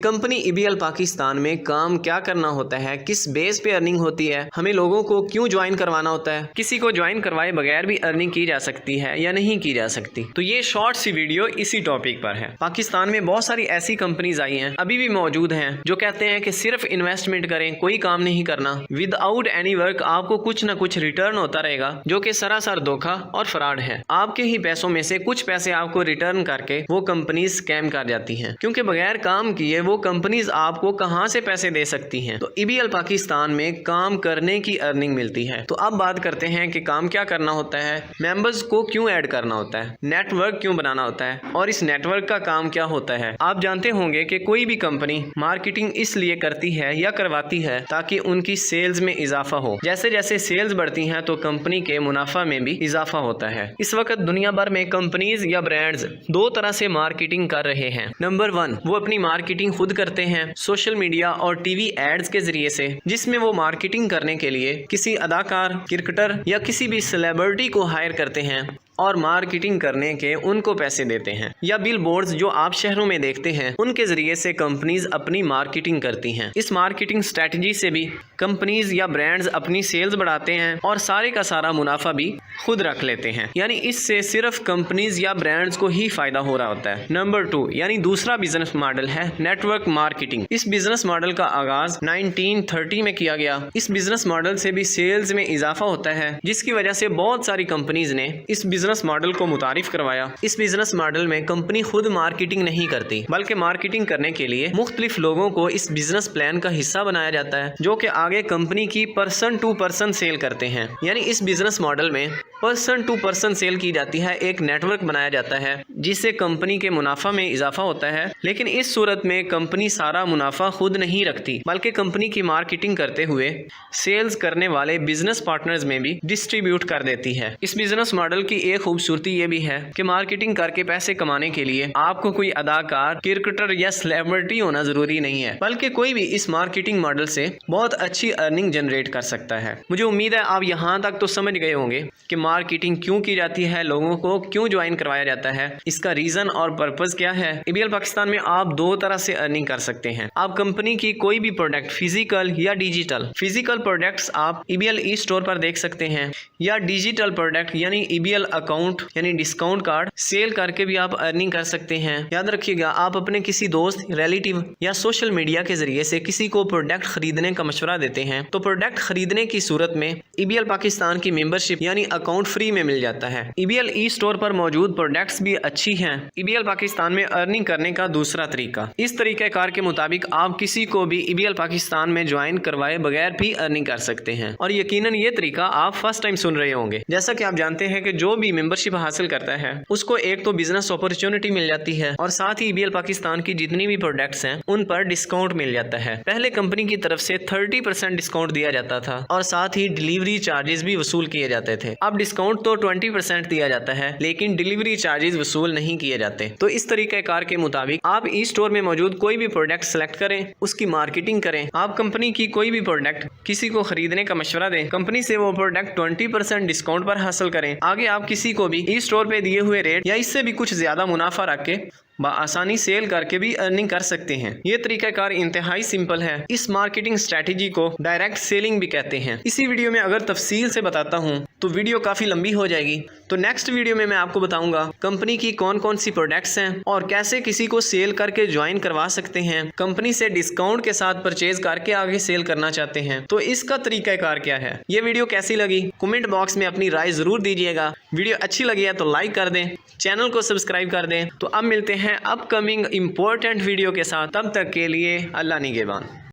Company ईबीएल Pakistan में काम क्या करना होता है, किस बेस पे अर्निंग होती है, हमें लोगों को क्यों ज्वाइन करवाना होता है, किसी को ज्वाइन करवाए बगैर भी अर्निंग की जा सकती है या नहीं की जा सकती। तो ये शॉर्ट सी वीडियो इसी टॉपिक पर है। पाकिस्तान में बहुत सारी ऐसी कंपनीज आई हैं, अभी भी मौजूद हैं, जो कहते हैं कि सिर्फ इन्वेस्टमेंट करें, कोई काम नहीं करना, विदाउट एनी वर्क आपको कुछ ना कुछ रिटर्न होता रहेगा, जो कि सरासर धोखा और फ्रॉड है। आपके ही पैसों में से कुछ पैसे आपको रिटर्न करके वो कंपनीज स्कैम कर जाती हैं, क्योंकि बगैर काम किए वो कंपनीज आपको कहां से पैसे दे सकती हैं। तो ईबीएल पाकिस्तान में काम करने की अर्निंग मिलती है। तो अब बात करते हैं कि काम क्या करना होता है, मेंबर्स को क्यों ऐड करना होता है, नेटवर्क क्यों बनाना होता है और इस नेटवर्क का काम क्या होता है। आप जानते होंगे कि कोई भी कंपनी मार्केटिंग इसलिए करती है या करवाती है ताकि उनकी सेल्स में इजाफा हो। जैसे जैसे सेल्स बढ़ती हैं तो कंपनी के मुनाफा में भी इजाफा होता है। इस वक्त दुनिया भर में कंपनीज या ब्रांड्स दो तरह से मार्केटिंग कर रहे हैं। नंबर 1, वो अपनी मार्केटिंग खुद करते हैं सोशल मीडिया और टीवी एड्स के जरिए से, जिसमें वो मार्केटिंग करने के लिए किसी अदाकार, क्रिकेटर या किसी भी सेलिब्रिटी को हायर करते हैं और मार्केटिंग करने के उनको पैसे देते हैं। या बिल बोर्ड्स जो आप शहरों में देखते हैं, उनके जरिए से कंपनीज अपनी मार्केटिंग करती हैं। इस मार्केटिंग स्ट्रेटजी से भी कंपनीज या ब्रांड्स अपनी सेल्स बढ़ाते हैं और सारे का सारा मुनाफा भी खुद रख लेते हैं। यानी इससे सिर्फ कंपनीज या ब्रांड्स को ही फायदा हो रहा होता है। नंबर 2, यानी दूसरा बिजनेस मॉडल है नेटवर्क मार्केटिंग। इस बिजनेस मॉडल का आगाज 1930 में किया गया। इस बिजनेस मॉडल से भी सेल्स में इजाफा होता है, जिसकी वजह से बहुत सारी कंपनीज ने इस बिजनेस मॉडल को मुतारिफ करवाया। इस बिजनेस मॉडल में कंपनी खुद मार्केटिंग नहीं करती, बल्कि मार्केटिंग करने के लिए मुख्तलिफ लोगों को इस बिजनेस प्लान का हिस्सा बनाया जाता है, जो कि आगे कंपनी की पर्सन टू पर्सन सेल करते हैं। यानी इस बिजनेस मॉडल में पर्सन टू पर्सन सेल की जाती है, एक नेटवर्क बनाया जाता है जिससे कंपनी के मुनाफा में इजाफा होता है। लेकिन इस सूरत में कंपनी सारा मुनाफा खुद नहीं रखती, बल्कि कंपनी की मार्केटिंग करते हुए सेल्स करने वाले बिजनेस पार्टनर्स में भी डिस्ट्रीब्यूट कर देती है। इस बिजनेस मॉडल की एक खूबसूरती ये भी है कि मार्केटिंग करके पैसे कमाने के लिए आपको कोई अदाकार, क्रिकेटर या सेलिब्रिटी होना जरूरी नहीं है, बल्कि कोई भी इस मार्केटिंग मॉडल से बहुत अच्छी अर्निंग जनरेट कर सकता है। मुझे उम्मीद है आप यहाँ तक तो समझ गए होंगे कि मार्केटिंग क्यों की जाती है, लोगों को क्यों ज्वाइन करवाया जाता है, इसका रीजन और पर्पस क्या है। ईबीएल पाकिस्तान में आप दो तरह से अर्निंग कर सकते हैं। आप कंपनी की कोई भी प्रोडक्ट, फिजिकल या डिजिटल, फिजिकल प्रोडक्ट्स आप ईबीएल ई स्टोर पर देख सकते हैं, या डिजिटल प्रोडक्ट यानी ईबीएल अकाउंट यानी डिस्काउंट कार्ड सेल करके भी आप अर्निंग कर सकते हैं। याद रखिएगा, आप अपने किसी दोस्त, रिलेटिव या सोशल मीडिया के जरिए से किसी को प्रोडक्ट खरीदने का मशवरा देते हैं, तो प्रोडक्ट खरीदने की सूरत में ईबीएल पाकिस्तान की मेंबरशिप यानी अकाउंट फ्री में मिल जाता है। ईबीएल ई स्टोर पर मौजूद प्रोडक्ट्स भी अच्छी हैं। ईबीएल पाकिस्तान में अर्निंग करने का दूसरा तरीका, इस तरीक़ाकार के मुताबिक आप किसी को भी ईबीएल पाकिस्तान में ज्वाइन करवाए बगैर भी अर्निंग कर सकते हैं। और यकीनन ये तरीका आप फर्स्ट टाइम सुन रहे होंगे। जैसा कि आप जानते हैं कि जो भी मेंबरशिप हासिल करता है उसको एक तो बिजनेस अपॉर्चुनिटी मिल जाती है और साथ ही ईबीएल पाकिस्तान की जितनी भी प्रोडक्ट्स हैं उन पर डिस्काउंट मिल जाता है। पहले कंपनी की तरफ से 30% डिस्काउंट दिया जाता था और साथ ही डिलीवरी चार्जेस भी वसूल किए जाते थे। अब डिस्काउंट तो 20% दिया जाता है, लेकिन डिलीवरी चार्जेस वसूल नहीं किए जाते। तो इस तरीक़ाकार के मुताबिक आप ई स्टोर में मौजूद कोई भी प्रोडक्ट सेलेक्ट करें, उसकी मार्केटिंग करें। आप कंपनी की कोई भी प्रोडक्ट किसी को खरीदने का मशवरा दें, कंपनी से वो प्रोडक्ट 20% डिस्काउंट पर हासिल करें। आगे आप किसी को भी ई स्टोर पे दिए हुए रेट या इससे भी कुछ ज्यादा मुनाफा रख के आसानी सेल करके भी अर्निंग कर सकते हैं। ये तरीकाकार इंतहाई सिंपल है। इस मार्केटिंग स्ट्रेटेजी को डायरेक्ट सेलिंग भी कहते हैं। इसी वीडियो में अगर तफसील से बताता हूँ तो वीडियो काफी लंबी हो जाएगी, तो नेक्स्ट वीडियो में मैं आपको बताऊंगा कंपनी की कौन कौन सी प्रोडक्ट्स हैं और कैसे किसी को सेल करके ज्वाइन करवा सकते हैं। कंपनी से डिस्काउंट के साथ परचेज करके आगे सेल करना चाहते हैं तो इसका तरीकाकार क्या है। ये वीडियो कैसी लगी कमेंट बॉक्स में अपनी राय जरूर दीजिएगा। वीडियो अच्छी लगी है तो लाइक कर दें, चैनल को सब्सक्राइब कर दें। तो अब मिलते हैं अपकमिंग इम्पोर्टेंट वीडियो के साथ, तब तक के लिए अल्लाह निगहबान।